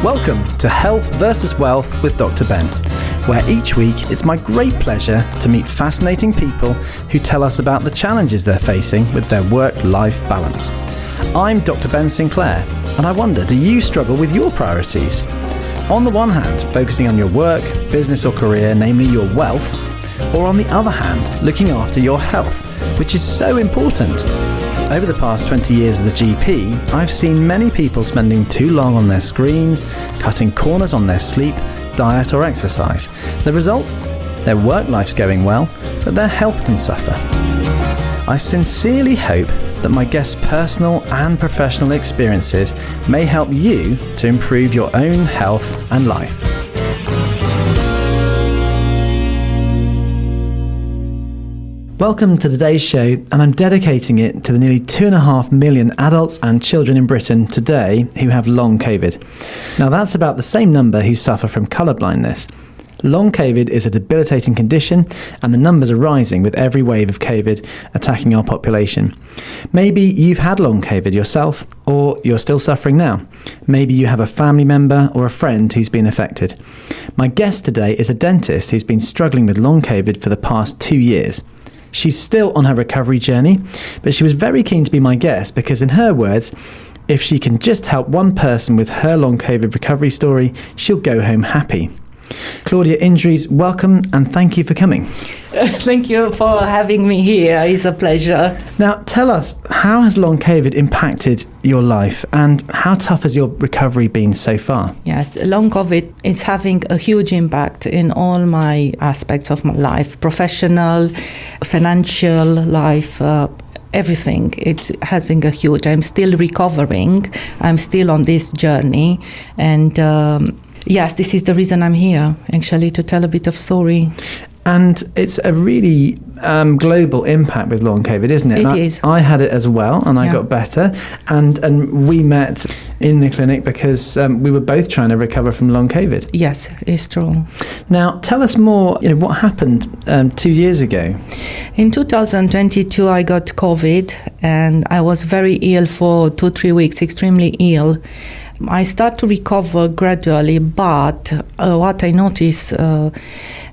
Welcome to Health versus Wealth with Dr. Ben, where each week it's my great pleasure to meet fascinating people who tell us about the challenges they're facing with their work-life balance. I'm Dr. Ben Sinclair, and I wonder, do you struggle with your priorities? On the one hand, focusing on your work, business or career, namely your wealth, or on the other hand, looking after your health, which is so important. Over the past 20 years as a GP, I've seen many people spending too long on their screens, cutting corners on their sleep, diet or exercise. The result? Their work life's going well, but their health can suffer. I sincerely hope that my guests' personal and professional experiences may help you to improve your own health and life. Welcome to today's show, and I'm dedicating it to the nearly 2.5 million adults and children in Britain today who have long COVID. Now that's about the same number who suffer from colour blindness. Long COVID is a debilitating condition, and the numbers are rising with every wave of COVID attacking our population. Maybe you've had long COVID yourself, or you're still suffering now. Maybe you have a family member or a friend who's been affected. My guest today is a dentist who's been struggling with long COVID for the past 2 years. She's still on her recovery journey, but she was very keen to be my guest because, in her words, if she can just help one person with her long COVID recovery story, she'll go home happy. Claudia Indries, welcome and thank you for coming. Thank you for having me here. It's a pleasure. Now, tell us, how has long COVID impacted your life and how tough has your recovery been so far? Yes, long COVID is having a huge impact in all my aspects of my life, professional, financial life, everything. It's having a huge, I'm still recovering. I'm still on this journey. And yes, this is the reason I'm here, actually, to tell a bit of story. And it's a really global impact with long COVID, isn't it? It is. I had it as well, and I got better. And we met in the clinic because we were both trying to recover from long COVID. Yes, it's true. Now, tell us more, what happened 2 years ago? In 2022, I got COVID, and I was very ill for 2-3 weeks, extremely ill. I start to recover gradually, but what I noticed,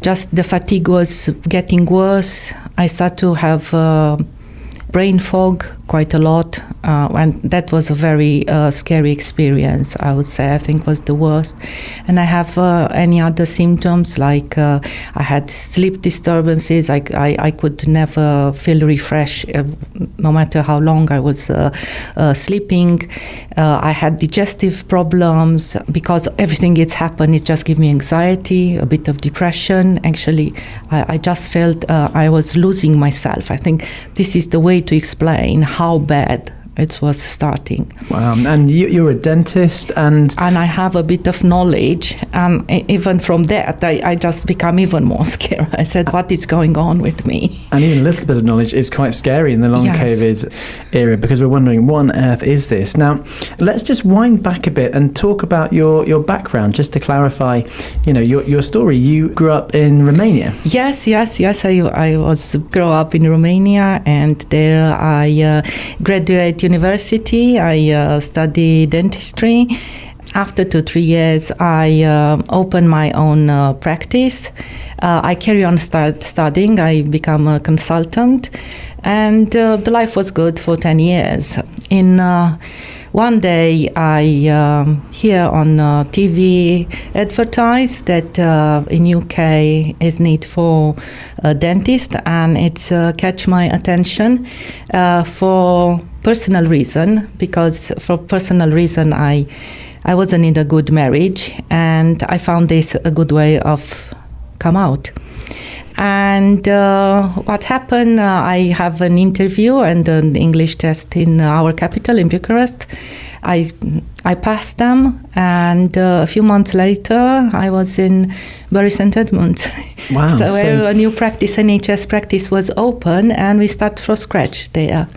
just the fatigue was getting worse. I start to have brain fog quite a lot, and that was a very scary experience, I would say. I think was the worst. And I have any other symptoms, like I had sleep disturbances. I could never feel refreshed, no matter how long I was sleeping. I had digestive problems because everything that's happened, it just gave me anxiety, a bit of depression. Actually, I just felt I was losing myself. I think this is the way to explain how bad it was starting. Wow, and you're a dentist and I have a bit of knowledge, and even from that I just become even more scared. I said, what is going on with me? And even a little bit of knowledge is quite scary in the long COVID era, because we're wondering, what on earth is this? Now, let's just wind back a bit and talk about your background, just to clarify, your story. You grew up in Romania. Yes. I grew up in Romania, and there I graduated university. I studied dentistry. After 2-3 years, I opened my own practice. I carry on studying. I become a consultant, and the life was good for 10 years. One day, I hear on TV advertised that in UK is need for a dentist, and it's catch my attention for personal reason, because for personal reason I wasn't in a good marriage, and I found this a good way of come out. And what happened, I have an interview and an English test in our capital, in Bucharest. I passed them, and a few months later, I was in Bury St. Edmunds. Wow. So a new practice, NHS practice, was open, and we start from scratch there.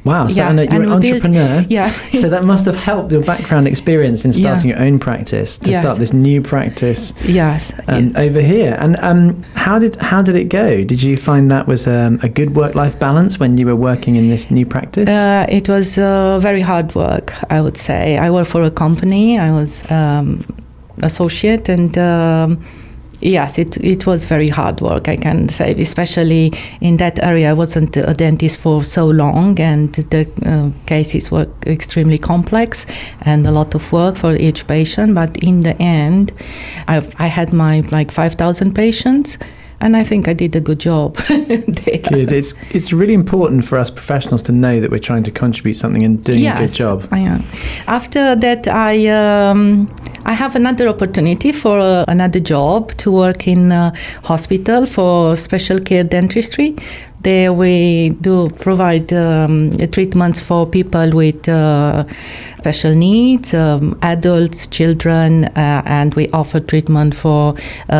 Wow, so Yeah, and you're an and we built- entrepreneur. yeah. So that must have helped your background experience in starting your own practice to Yes. start this new practice Yes. over here. And how did it go? Did you find that was a good work-life balance when you were working in this new practice? It was very hard work, I would say. I worked for a company. I was associate, and yes, it was very hard work, I can say, especially in that area. I wasn't a dentist for so long, and the cases were extremely complex and a lot of work for each patient. But in the end, I had my 5,000 patients, and I think I did a good job there. Good. It's really important for us professionals to know that we're trying to contribute something and doing a good job. I am. After that, I have another opportunity for another job to work in a hospital for special care dentistry. There we do provide treatments for people with special needs, adults, children, and we offer treatment for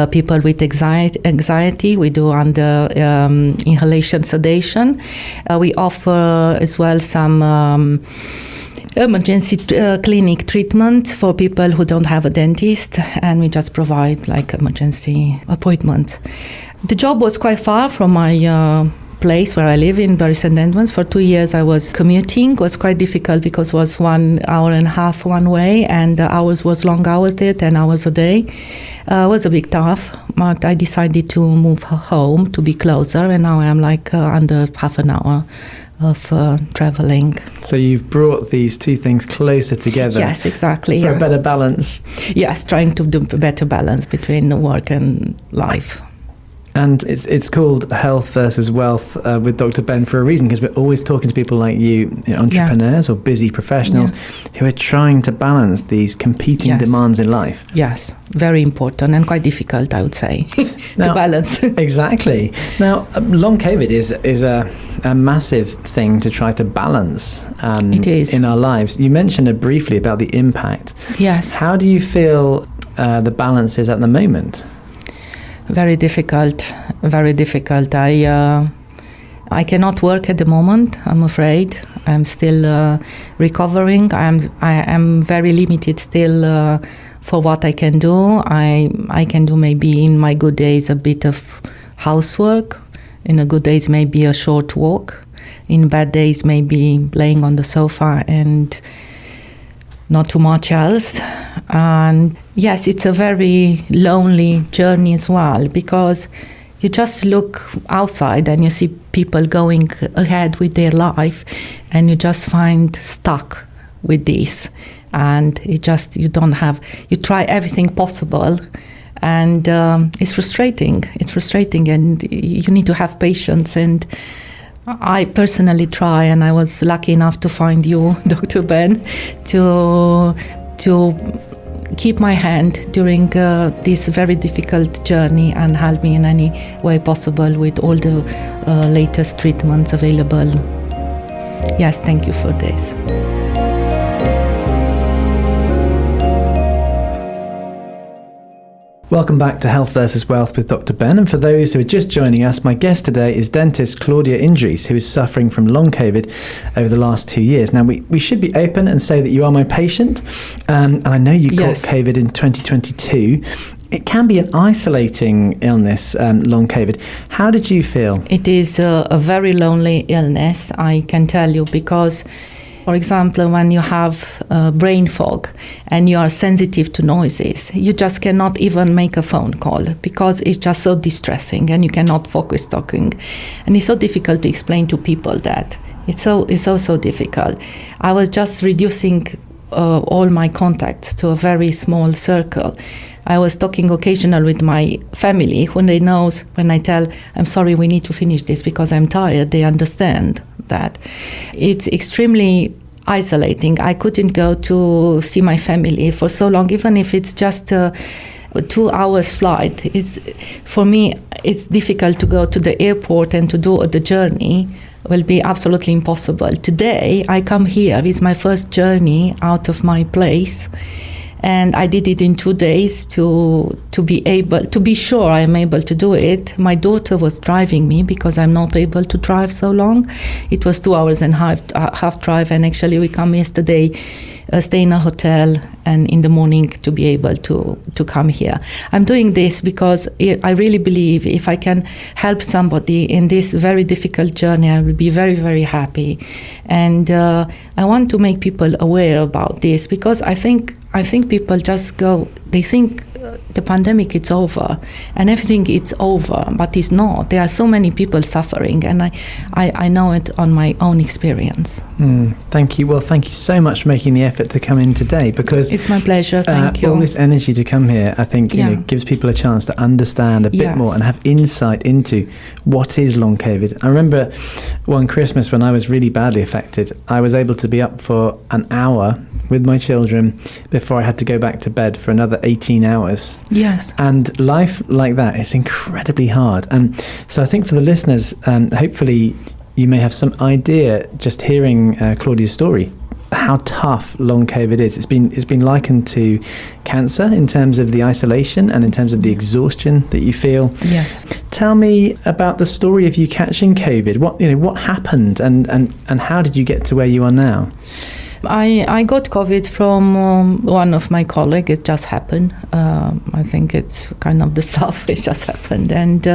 people with anxiety. We do under inhalation sedation. We offer as well some emergency clinic treatment for people who don't have a dentist, and we just provide emergency appointments. The job was quite far from my place where I live in Bury St. Edmunds. For 2 years I was commuting. It was quite difficult because it was 1 hour and a half one way, and the hours was long hours there, 10 hours a day. It was a bit tough, but I decided to move home to be closer, and now I'm under half an hour of traveling. So you've brought these two things closer together. Yes, exactly. For a better balance. Yes, trying to do a better balance between the work and life. And it's called Health versus Wealth with Dr. Ben for a reason, because we're always talking to people like you, entrepreneurs or busy professionals who are trying to balance these competing demands in life. Yes, very important and quite difficult, I would say, to balance. Exactly. Now, long COVID is a massive thing to try to balance it is. in our lives. You mentioned it briefly about the impact. Yes. How do you feel the balance is at the moment? Very difficult, very difficult. I cannot work at the moment, I'm afraid. I'm still recovering. I am very limited still for what I can do. I can do maybe in my good days a bit of housework. In a good days maybe a short walk. In bad days maybe laying on the sofa and not too much else. And yes, it's a very lonely journey as well, because you just look outside and you see people going ahead with their life, and you just find stuck with this, and you try everything possible, and it's frustrating, and you need to have patience. And I personally try, and I was lucky enough to find you, Dr. Ben, to keep my hand during this very difficult journey and help me in any way possible with all the latest treatments available. Yes, thank you for this. Welcome back to Health versus Wealth with Dr. Ben. And for those who are just joining us, my guest today is dentist Claudia Indries, who is suffering from long COVID over the last 2 years. Now, we should be open and say that you are my patient. And I know you caught COVID in 2022. It can be an isolating illness, long COVID. How did you feel? It is a very lonely illness, I can tell you, because for example, when you have brain fog and you are sensitive to noises, you just cannot even make a phone call because it's just so distressing and you cannot focus talking. And it's so difficult to explain to people that. It's so difficult. I was just reducing all my contacts to a very small circle. I was talking occasionally with my family when they know, when I tell, I'm sorry, we need to finish this because I'm tired, they understand that. It's extremely isolating. I couldn't go to see my family for so long, even if it's just a 2 hours flight. For me, it's difficult to go to the airport and to do the journey. Will be absolutely impossible. Today, I come here. It's my first journey out of my place. And I did it in 2 days to be sure I am able to do it. My daughter was driving me because I'm not able to drive so long. It was 2 hours and half drive, and actually we come yesterday, stay in a hotel, and in the morning to be able to come here. I'm doing this because I really believe if I can help somebody in this very difficult journey, I will be very, very happy. And I want to make people aware about this, because I think people just they think the pandemic is over and everything is over, but it's not. There are so many people suffering, and I know it on my own experience. Thank you. Well, thank you so much for making the effort to come in today, because it's my pleasure. Thank you. All this energy to come here, I think, gives people a chance to understand a bit more and have insight into what is long COVID. I remember one Christmas when I was really badly affected, I was able to be up for an hour with my children before I had to go back to bed for another 18 hours. Yes. And life like that is incredibly hard. And so I think for the listeners, hopefully you may have some idea, just hearing Claudia's story, how tough long COVID is. It's been likened to cancer in terms of the isolation and in terms of the exhaustion that you feel. Yes. Tell me about the story of you catching COVID. What happened, and how did you get to where you are now? I got COVID from one of my colleagues. It just happened. I think it's kind of the stuff. It just happened. And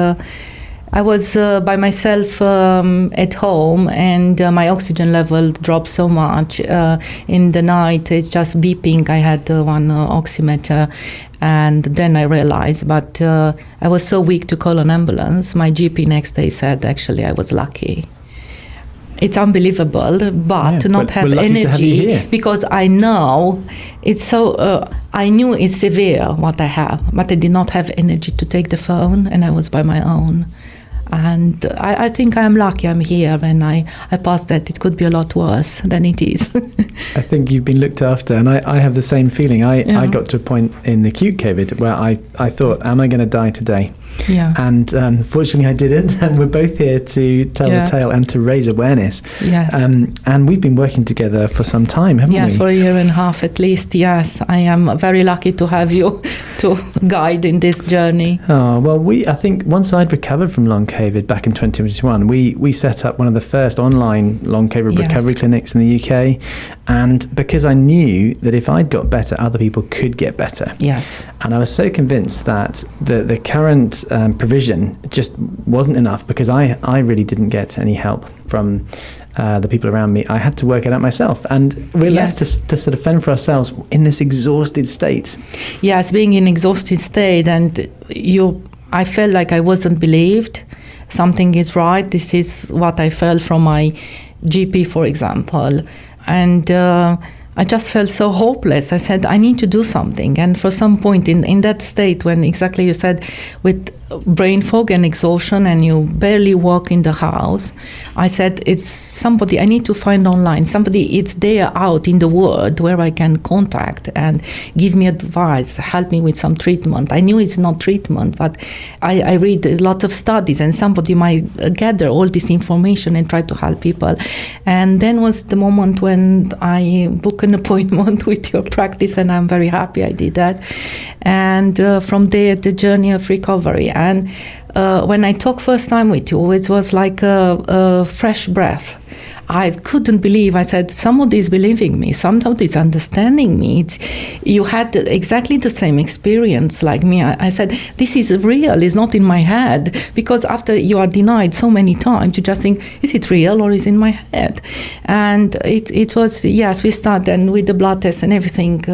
I was by myself at home, and my oxygen level dropped so much. In the night, it's just beeping. I had one oximeter. And then I realized, but I was so weak to call an ambulance. My GP next day said, actually, I was lucky. It's unbelievable, but to not have energy, because I know it's so. I knew it's severe what I have, but I did not have energy to take the phone, and I was by my own. And I think I'm lucky I'm here, and I passed that. It could be a lot worse than it is. I think you've been looked after, and I have the same feeling. I got to a point in acute COVID where I thought, am I going to die today? Yeah. And fortunately I didn't, and we're both here to tell the tale and to raise awareness. Yes. And we've been working together for some time, haven't we? Yes, for a year and a half at least, yes. I am very lucky to have you to guide in this journey. Oh, well, I think once I'd recovered from long COVID back in 2021, we set up one of the first online long COVID recovery clinics in the UK. And because I knew that if I'd got better, other people could get better. Yes. And I was so convinced that the current provision just wasn't enough, because I really didn't get any help from the people around me. I had to work it out myself, and we're left to sort of fend for ourselves in this exhausted state. Yes, being in exhausted state, and I felt like I wasn't believed. Something is right. This is what I felt from my GP, for example. And I just felt so hopeless. I said, I need to do something. And for some point in that state, when exactly you said, with brain fog and exhaustion, and you barely walk in the house, I said, it's somebody I need to find online. Somebody, it's there out in the world where I can contact and give me advice, help me with some treatment. I knew it's not treatment, but I read a lot of studies, and somebody might gather all this information and try to help people. And then was the moment when I booked an appointment with your practice, and I'm very happy I did that. And from there, the journey of recovery. And when I talked first time with you, it was like a fresh breath. I couldn't believe. I said, somebody is believing me. Somebody is understanding me. You had exactly the same experience like me. I said, this is real. It's not in my head. Because after you are denied so many times, you just think, is it real or is it in my head? And it was, yes, we start then with the blood test and everything.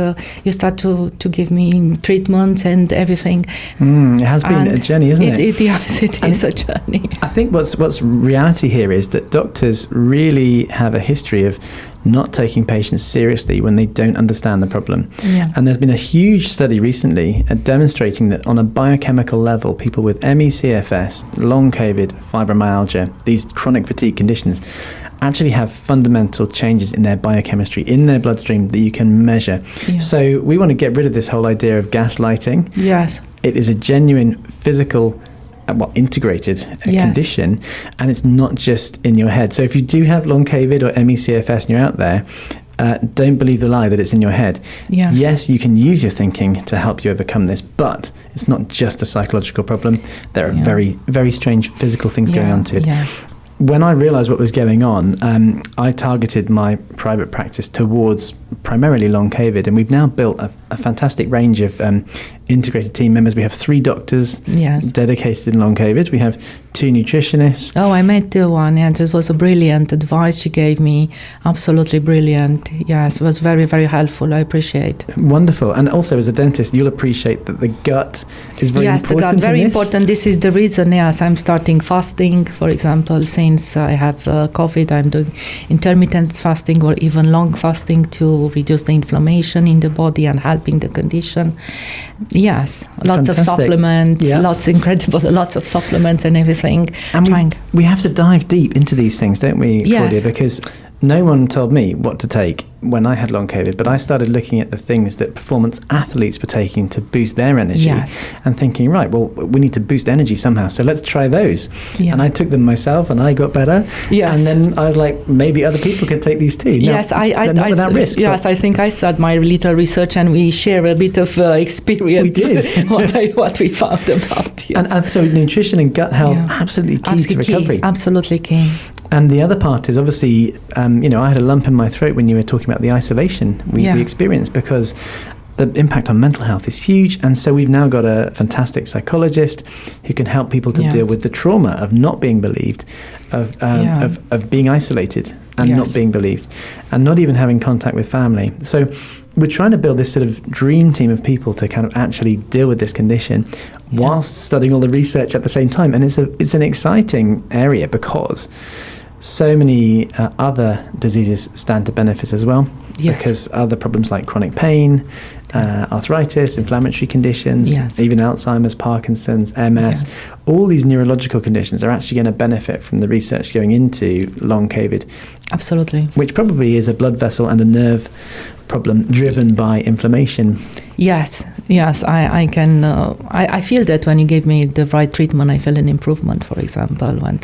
You start to give me treatments and everything. It has been a journey, isn't it? Yes, it is a journey. I think what's reality here is that doctors really have a history of not taking patients seriously when they don't understand the problem. Yeah. And there's been a huge study recently demonstrating that on a biochemical level, people with ME/CFS, long COVID, fibromyalgia, these chronic fatigue conditions, actually have fundamental changes in their biochemistry, in their bloodstream, that you can measure. Yeah. So we want to get rid of this whole idea of gaslighting. Yes. It is a genuine physical integrated condition, and it's not just in your head. So if you do have long COVID or ME/CFS and you're out there, don't believe the lie that it's in your head. Yes. Yes, you can use your thinking to help you overcome this, but it's not just a psychological problem. There are very, very strange physical things going on to it. Yes. When I realised what was going on, I targeted my private practice towards primarily long COVID, and we've now built a fantastic range of integrated team members. We have 3 doctors dedicated in long COVID. We have 2 nutritionists. Oh, I met the one, and it was a brilliant advice she gave me. Absolutely brilliant. Yes, it was very, very helpful. I appreciate. Wonderful. And also as a dentist, you'll appreciate that the gut is very important. Yes, the gut, very important. This is the reason, I'm starting fasting, for example, since I have COVID. I'm doing intermittent fasting or even long fasting to reduce the inflammation in the body and helping the condition. Yes, lots of supplements, lots of supplements and everything. And we have to dive deep into these things, don't we, Claudia? Because no one told me what to take when I had long COVID, but I started looking at the things that performance athletes were taking to boost their energy and thinking, right, well, we need to boost energy somehow, so let's try those. Yeah. And I took them myself and I got better. Yes. And then I was like, maybe other people can take these too. Now, not without risk. Yes, I think I started my little research and we share a bit of experience. We did. what we found about. Yes. And so nutrition and gut health, absolutely key to recovery. Absolutely key. And the other part is obviously, I had a lump in my throat when you were talking about the isolation we experienced, because the impact on mental health is huge. And so we've now got a fantastic psychologist who can help people to deal with the trauma of not being believed, of being isolated and not being believed, and not even having contact with family. So we're trying to build this sort of dream team of people to kind of actually deal with this condition whilst studying all the research at the same time. And it's an exciting area because so many other diseases stand to benefit as well. Yes. Because other problems like chronic pain, arthritis, inflammatory conditions, even Alzheimer's, Parkinson's, MS, all these neurological conditions are actually going to benefit from the research going into long COVID. Absolutely. Which probably is a blood vessel and a nerve problem driven by inflammation. Yes, I can. I feel that when you gave me the right treatment, I feel an improvement, for example, when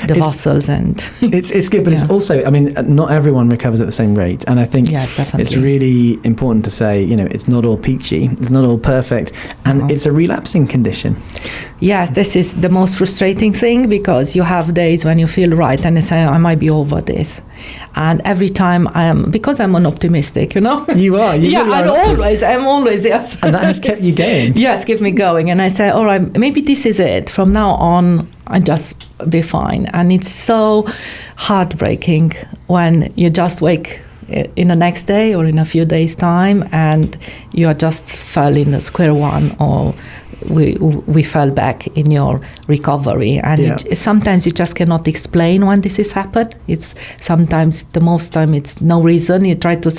the muscles and it's good, but it's also, not everyone recovers at the same rate, and I think it's really important to say, it's not all peachy, it's not all perfect, and it's a relapsing condition. Yes, this is the most frustrating thing, because you have days when you feel right and you say, I might be over this, and every time because I'm an optimistic, You are. You really are. I'm always, yes. And that has kept you going. Yes, keep me going, and I say, all right, maybe this is it. From now on, I just be fine. And it's so heartbreaking when you just wake in the next day or in a few days' time and you are just fell in the square one, or we fell back in your recovery. And sometimes you just cannot explain when this has happened. It's sometimes, the most time, it's no reason. You try to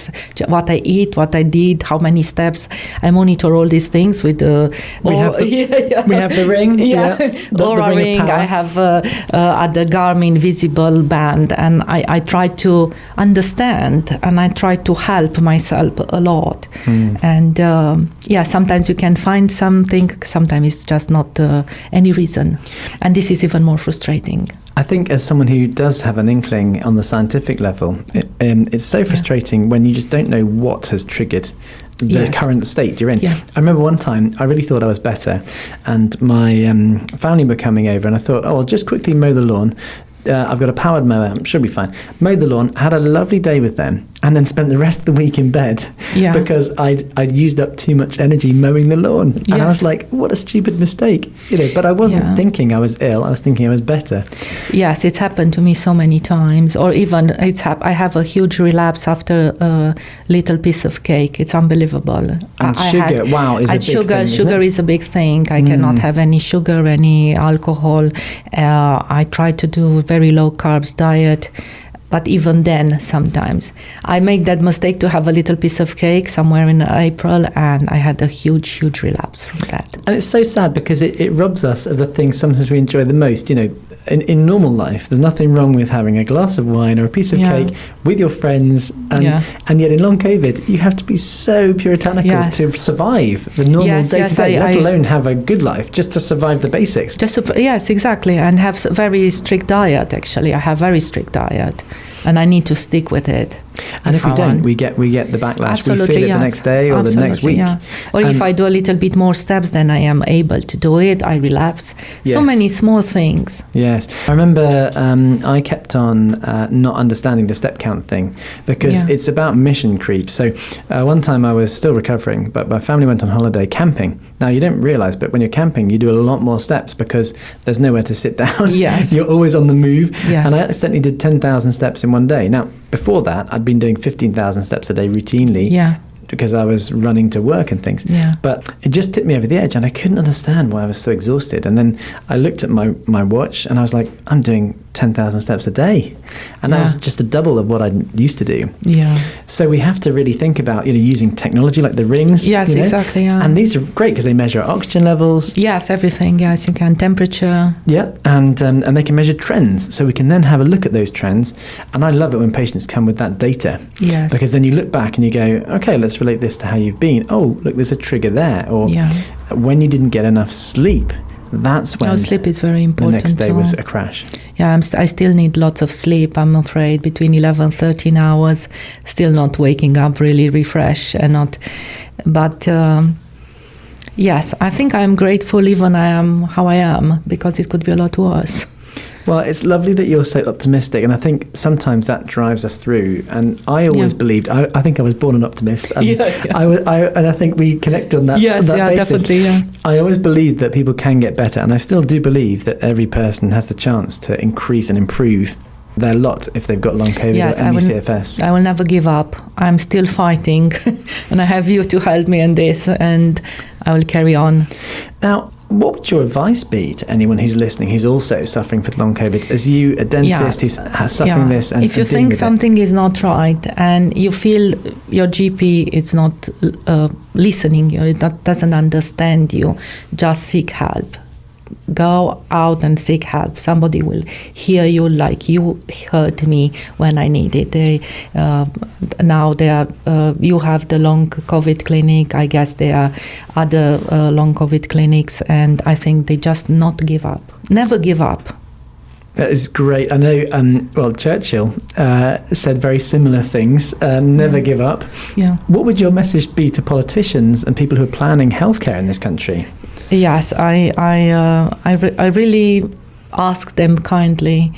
what I eat, what I did, how many steps. I monitor all these things with we have the ring. The ring. I have at the Garmin Visible band, and I try to understand and I try to help myself a lot. And sometimes you can find something. Sometimes it's just not any reason. And this is even more frustrating. I think as someone who does have an inkling on the scientific level, it's so frustrating when you just don't know what has triggered the current state you're in. I remember one time I really thought I was better, and my family were coming over, and I thought, I'll just quickly mow the lawn. I've got a powered mower, I'm sure it'll be fine. Mowed the lawn, had a lovely day with them, and then spent the rest of the week in bed because I'd used up too much energy mowing the lawn. And I was like, what a stupid mistake. But I wasn't thinking I was ill, I was thinking I was better. Yes, it's happened to me so many times. Or even I have a huge relapse after a little piece of cake. It's unbelievable. And sugar, is a big thing. Sugar is a big thing. I cannot have any sugar, any alcohol. I try to do very low carbs diet, but even then sometimes I make that mistake to have a little piece of cake somewhere in April, and I had a huge relapse from that. And it's so sad because it robs us of the things sometimes we enjoy the most. In normal life, there's nothing wrong with having a glass of wine or a piece of cake with your friends, and yet in long COVID you have to be so puritanical to survive the normal day-to-day, let alone have a good life, just to survive the basics. Yes, exactly, and have very strict diet. Actually, I have very strict diet, and I need to stick with it. And if we don't, we get the backlash. Absolutely, we feel it yes. the next day or the next week. Yeah. Or if I do a little bit more steps, then I am able to do it. I relapse. Yes. So many small things. Yes. I remember I kept on not understanding the step count thing because it's about mission creep. So one time I was still recovering, but my family went on holiday camping. Now, you don't realise, but when you're camping, you do a lot more steps because there's nowhere to sit down. Yes. You're always on the move. Yes. And I accidentally did 10,000 steps in one day. Now, before that, I'd been doing 15,000 steps a day routinely. Yeah. Because I was running to work and things. Yeah. But it just tipped me over the edge and I couldn't understand why I was so exhausted. And then I looked at my watch and I was like, I'm doing 10,000 steps a day. And that was just a double of what I used to do. Yeah. So we have to really think about, using technology like the rings. Yes, exactly. Yeah. And these are great because they measure oxygen levels. Yes, everything. Yes, you can. Temperature. Yeah, and they can measure trends. So we can then have a look at those trends. And I love it when patients come with that data. Yes. Because then you look back and you go, okay, let's relate this to how you've been. Oh, look, there's a trigger there. Or when you didn't get enough sleep, that's when sleep is very important. The next day was a crash. Yeah, I still need lots of sleep, I'm afraid, between 11 and 13 hours. Still not waking up really refreshed and not... But yes, I think I am grateful even I am how I am, because it could be a lot worse. Well, it's lovely that you're so optimistic, and I think sometimes that drives us through. And I always believed, I think I was born an optimist. And I think we connect on that. Yes, on that basis. definitely. Yeah. I always believed that people can get better, and I still do believe that every person has the chance to increase and improve their lot if they've got long COVID or ME/CFS. I will never give up. I'm still fighting, and I have you to help me in this, and I will carry on. Now, what would your advice be to anyone who's listening who's also suffering with long COVID? As you, a dentist who's suffering this and if you think something is not right and you feel your GP is not listening, doesn't understand you, just seek help. Go out and seek help. Somebody will hear you like you heard me when I needed. Now you have the long COVID clinic. I guess there are other long COVID clinics, and I think they just not give up. Never give up. That is great. I know, Churchill said very similar things. Never give up. Yeah. What would your message be to politicians and people who are planning healthcare in this country? Yes, I really ask them kindly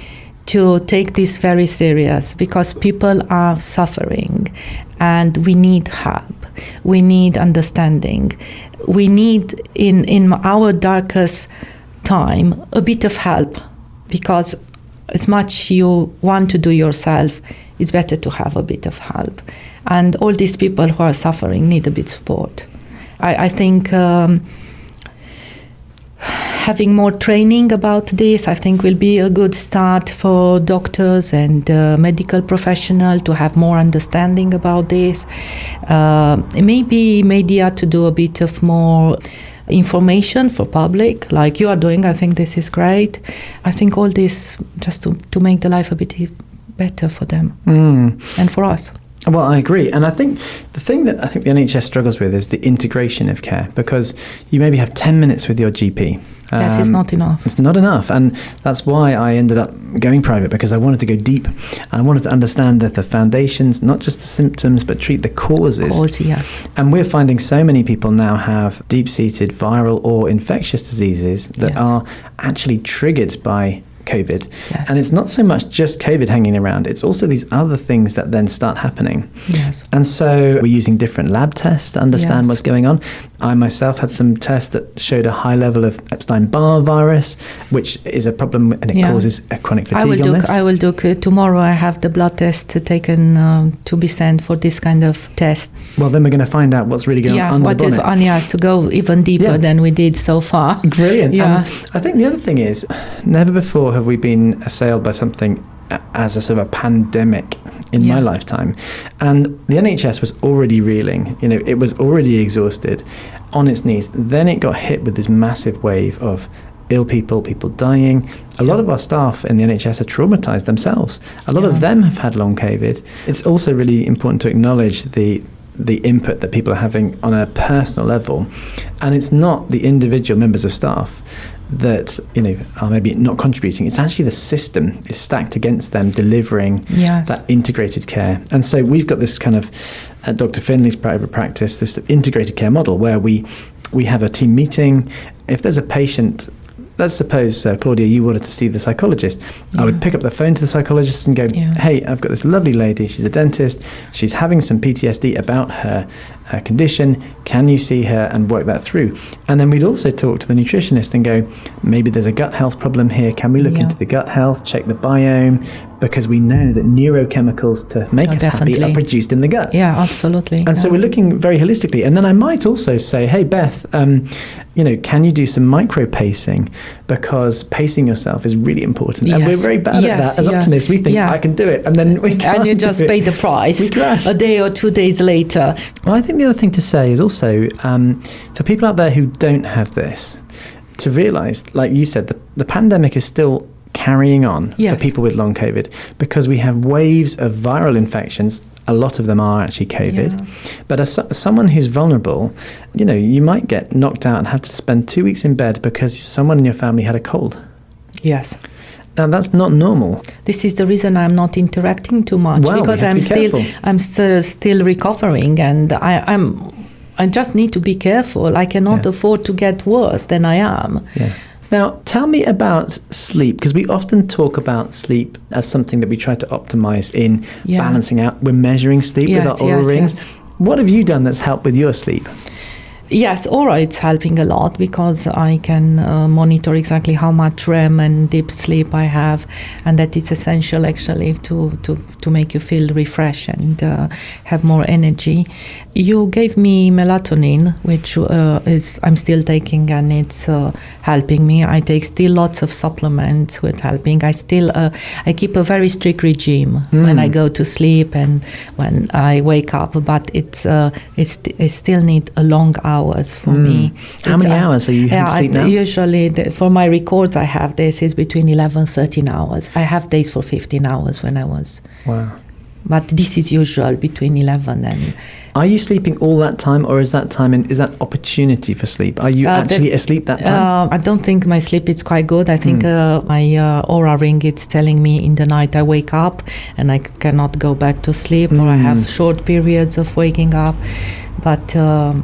to take this very serious, because people are suffering and we need help. We need understanding. We need, in our darkest time, a bit of help, because as much you want to do yourself, it's better to have a bit of help. And all these people who are suffering need a bit of support. I think having more training about this, I think, will be a good start for doctors and medical professionals to have more understanding about this. Maybe media to do a bit of more information for public, like you are doing. I think this is great. I think all this just to make the life a bit better for them and for us. Well, I agree. And I think the thing that I think the NHS struggles with is the integration of care, because you maybe have 10 minutes with your GP. Yes, it's not enough. It's not enough. And that's why I ended up going private, because I wanted to go deep. I wanted to understand the foundations, not just the symptoms, but treat the causes. Yes. And we're finding so many people now have deep-seated viral or infectious diseases that are actually triggered by COVID. Yes. And it's not so much just COVID hanging around, it's also these other things that then start happening. Yes. And so we're using different lab tests to understand what's going on. I myself had some tests that showed a high level of Epstein-Barr virus, which is a problem, and it causes a chronic fatigue illness. I will do tomorrow. I have the blood test taken to be sent for this kind of test. Well, then we're going to find out what's really going on under the bonnet. To go even deeper than we did so far. Brilliant. Yeah. And I think the other thing is, never before have we been assailed by something as a sort of a pandemic in my lifetime. And the NHS was already reeling, it was already exhausted, on its knees. Then it got hit with this massive wave of ill people dying. A lot of our staff in the NHS are traumatized themselves. A lot of them have had long COVID. It's also really important to acknowledge the the input that people are having on a personal level, and it's not the individual members of staff that are maybe not contributing. It's actually the system is stacked against them delivering that integrated care. And so we've got this kind of at Dr. Finley's private practice, this integrated care model where we have a team meeting. If there's a patient, let's suppose, Claudia, you wanted to see the psychologist. I would pick up the phone to the psychologist and go, hey, I've got this lovely lady. She's a dentist. She's having some PTSD about her condition. Can you see her and work that through? And then we'd also talk to the nutritionist and go, maybe there's a gut health problem here. Can we look into the gut health, check the biome? Because we know that neurochemicals to make us happy are produced in the gut. Yeah, absolutely. And so we're looking very holistically. And then I might also say, hey, Beth, can you do some micro-pacing? Because pacing yourself is really important. And we're very bad at that. As optimists, we think, I can do it. And then we can't. And you just pay the price we crash. A day or 2 days later. Well, I think the other thing to say is also, for people out there who don't have this, to realise, like you said, the pandemic is still carrying on for people with long COVID, because we have waves of viral infections. A lot of them are actually COVID. But as someone who's vulnerable, you might get knocked out and have to spend 2 weeks in bed because someone in your family had a cold. Yes. Now that's not normal. This is the reason I'm not interacting too much, because I'm still recovering, and I just need to be careful. I cannot afford to get worse than I am. Yeah. Now, tell me about sleep, because we often talk about sleep as something that we try to optimize in balancing out. We're measuring sleep with our Oura rings. What have you done that's helped with your sleep? Yes, Oura, it's helping a lot, because I can monitor exactly how much REM and deep sleep I have, and that is essential actually to make you feel refreshed and have more energy. You gave me melatonin, which I'm still taking, and it's helping me. I take still lots of supplements with helping. I keep a very strict regime when I go to sleep and when I wake up, but it still need a long hours for me. How many hours are you having sleep now? Usually, for my records I have this is between 11 and 13 hours. I have days for 15 hours when I was. Wow. But this is usual, between 11 and... Are you sleeping all that time, or is that time is that opportunity for sleep? Are you actually asleep that time? I don't think my sleep is quite good. I think my Oura ring, it's telling me in the night I wake up and I cannot go back to sleep, or I have short periods of waking up. But the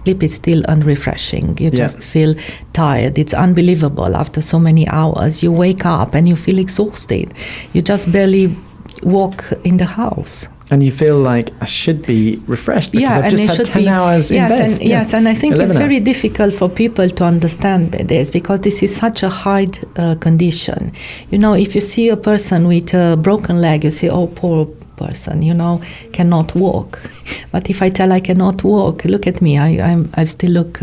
sleep is still unrefreshing. You just feel tired. It's unbelievable. After so many hours, you wake up and you feel exhausted. You just barely walk in the house. And you feel like I should be refreshed because I've just had 10 hours in bed. And I think it's very hours. Difficult for people to understand this, because this is such a hard condition. If you see a person with a broken leg, you say, oh, poor person, cannot walk. But if I tell I cannot walk, look at me, I still look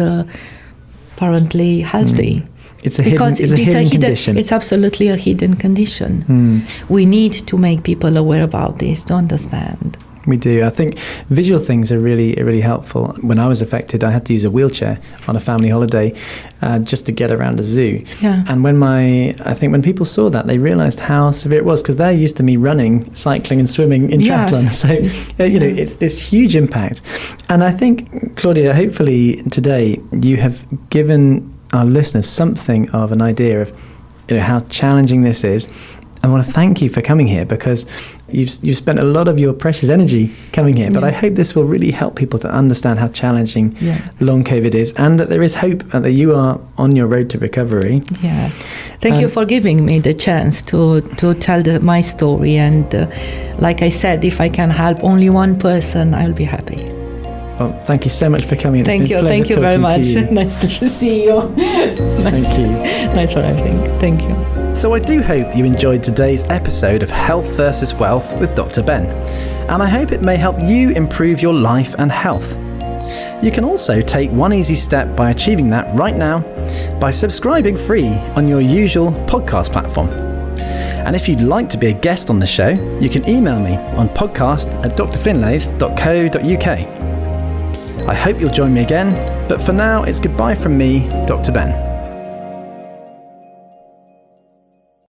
apparently healthy. It's a hidden condition. It's absolutely a hidden condition. We need to make people aware about this, to understand. We do. I think visual things are really helpful. When I was affected, I had to use a wheelchair on a family holiday just to get around a zoo. Yeah. And when people saw that, they realised how severe it was, because they're used to me running, cycling and swimming in triathlon. So, it's this huge impact. And I think, Claudia, hopefully today you have given our listeners something of an idea of how challenging this is. I want to thank you for coming here, because you've spent a lot of your precious energy coming here. But I hope this will really help people to understand how challenging long COVID is, and that there is hope, and that you are on your road to recovery. Yes. Thank you for giving me the chance to tell my story. And like I said, if I can help only one person, I'll be happy. Well, thank you so much for coming. Thank you very much. Nice to see you. Thank you. Nice for everything. Thank you. So I do hope you enjoyed today's episode of Health versus Wealth with Dr. Ben, and I hope it may help you improve your life and health. You can also take one easy step by achieving that right now by subscribing free on your usual podcast platform. And if you'd like to be a guest on the show, you can email me on podcast@drfinlays.co.uk. I hope you'll join me again, but for now it's goodbye from me, Dr. Ben.